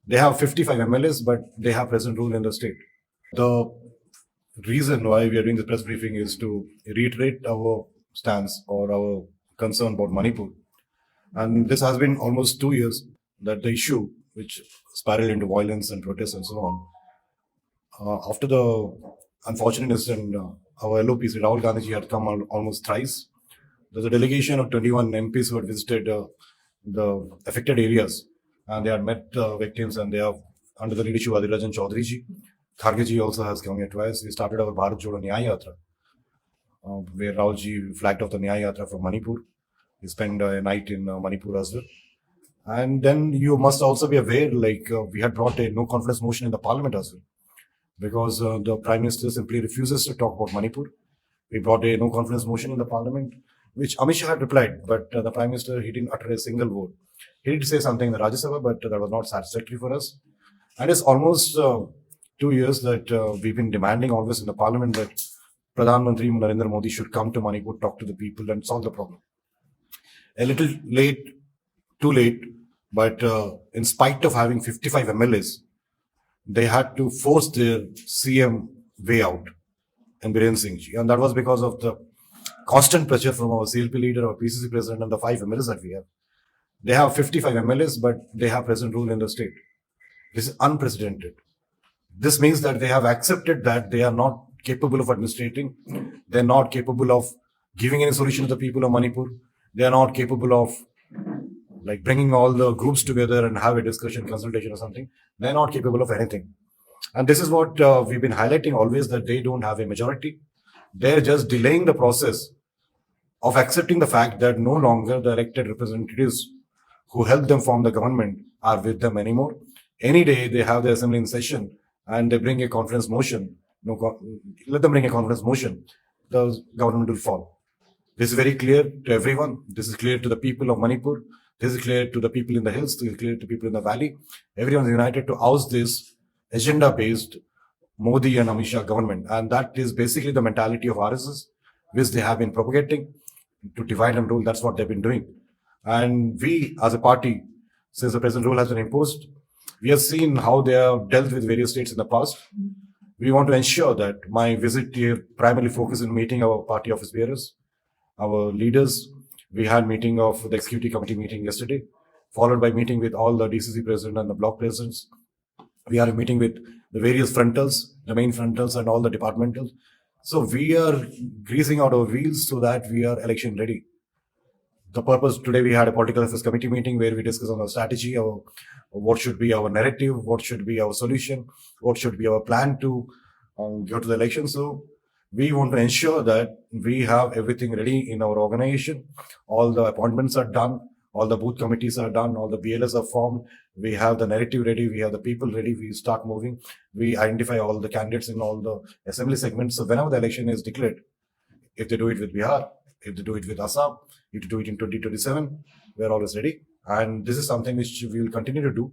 They have 55 MLAs, but they have present rule in the state. The reason why we are doing this press briefing is to reiterate our stance or our concern about Manipur. And this has been almost 2 years that the issue, which spiraled into violence and protests and so on, after the unfortunate incident, our LOPC, Rahul Gandhi had come almost thrice. There's a delegation of 21 MPs who had visited the affected areas, and they had met victims, and they are under the leadership of Adirajan Chaudhary ji. Kharge ji also has come here twice. We started our Bharat Jodo Nyaya Yatra, where Rahul ji flagged off the Nyaya Yatra from Manipur. He spent a night in Manipur as well. And then you must also be aware, we had brought a no confidence motion in the parliament as well, because the Prime Minister simply refuses to talk about Manipur. We brought a no confidence motion in the parliament, which Amit Shah had replied, but the Prime Minister, he didn't utter a single word. He did say something in the Rajya Sabha, but that was not satisfactory for us. And it's almost 2 years that we've been demanding always in the parliament that Pradhan Mantri Narendra Modi should come to Manipur, talk to the people and solve the problem. A little late, too late, but in spite of having 55 MLAs, they had to force their CM way out in Biren Singh ji. And that was because of the constant pressure from our CLP leader, our PCC president, and the 5 MLAs that we have. They have 55 MLAs, but they have present rule in the state. This is unprecedented. This means that they have accepted that they are not capable of administrating. They're not capable of giving any solution to the people of Manipur. They are not capable of bringing all the groups together and have a discussion, consultation or something. They're not capable of anything. And this is what we've been highlighting always, that they don't have a majority. They're just delaying the process of accepting the fact that no longer the elected representatives who helped them form the government are with them anymore. Any day they have the assembly in session and they bring a confidence motion. Let them bring a confidence motion. The government will fall. This is very clear to everyone. This is clear to the people of Manipur. This is clear to the people in the hills. This is clear to people in the valley. Everyone is united to oust this agenda-based Modi and Amit Shah government. And that is basically the mentality of RSS, which they have been propagating to divide and rule. That's what they've been doing. And we, as a party, since the present rule has been imposed, we have seen how they have dealt with various states in the past. We want to ensure that my visit here primarily focuses on meeting our party office bearers, our leaders. We had meeting of the executive committee meeting yesterday, followed by meeting with all the DCC president and the block presidents. We are meeting with the various frontals, the main frontals and all the departmentals. So we are greasing out our wheels so that we are election ready. The purpose today, we had a political affairs committee meeting where we discussed on our strategy, what should be our narrative, what should be our solution, what should be our plan to go to the election. So we want to ensure that we have everything ready in our organization. All the appointments are done, all the booth committees are done, all the BLS are formed. We have the narrative ready, we have the people ready, we start moving. We identify all the candidates in all the assembly segments. So whenever the election is declared, if they do it with Bihar, if they do it with Assam, if they do it in 2027, we're always ready. And this is something which we will continue to do.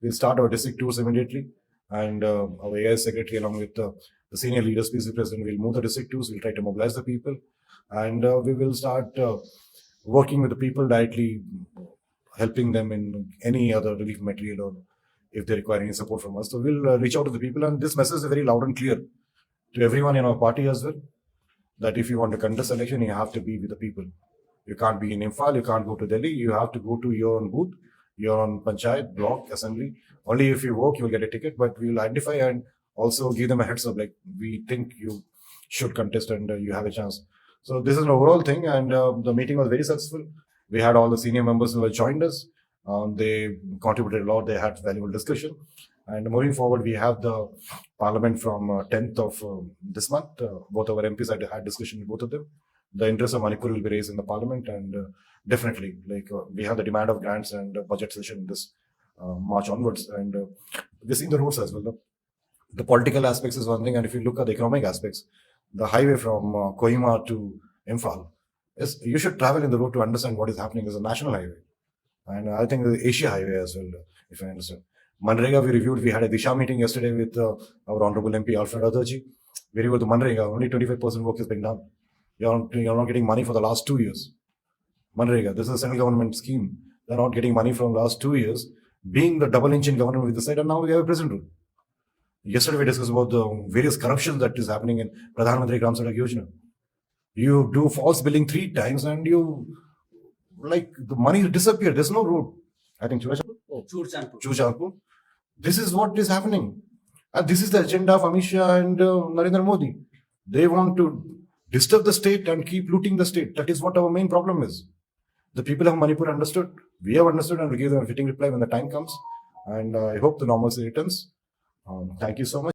We'll start our district tours immediately. And our AIS secretary, along with the senior leaders, PC president, will move the district tours. We'll try to mobilize the people. And we will start working with the people directly, helping them in any other relief material or if they require any support from us. So we'll reach out to the people. And this message is very loud and clear to everyone in our party as well, that if you want to contest election, you have to be with the people. You can't be in Imphal, you can't go to Delhi, you have to go to your own booth, your own panchayat, block, assembly. Only if you work, you'll get a ticket, but we'll identify and also give them a heads up, we think you should contest and you have a chance. So this is an overall thing, and the meeting was very successful. We had all the senior members who had joined us. They contributed a lot, they had valuable discussion. And moving forward, we have the parliament from 10th of this month. Both our MPs had discussion with both of them. The interest of Manipur will be raised in the parliament, and definitely, we have the demand of grants and budget session this March onwards. And we're seeing the roads as well. The political aspects is one thing, and if you look at the economic aspects, the highway from Kohima to Imphal, you should travel in the road to understand what is happening. It's a national highway. And I think the Asia highway as well, if I understand. Manrega, we reviewed. We had a Disha meeting yesterday with our Honorable MP Alfred Adhaji. We reviewed the Manrega. Only 25% work is being done. You're not getting money for the last 2 years. Manrega, this is a central government scheme. They're not getting money from the last 2 years being the double engine government with the side, and now we have a president rule. Yesterday we discussed about the various corruption that is happening in Pradhan Mantri Gram Sadak Yojana. You do false billing 3 times and you, like, the money disappear. There's no road. I think Churchandpur. This is what is happening. And this is the agenda of Amit Shah and Narendra Modi. They want to disturb the state and keep looting the state. That is what our main problem is. The people of Manipur understood. We have understood, and we give them a fitting reply when the time comes. And I hope the normalcy returns. Thank you so much.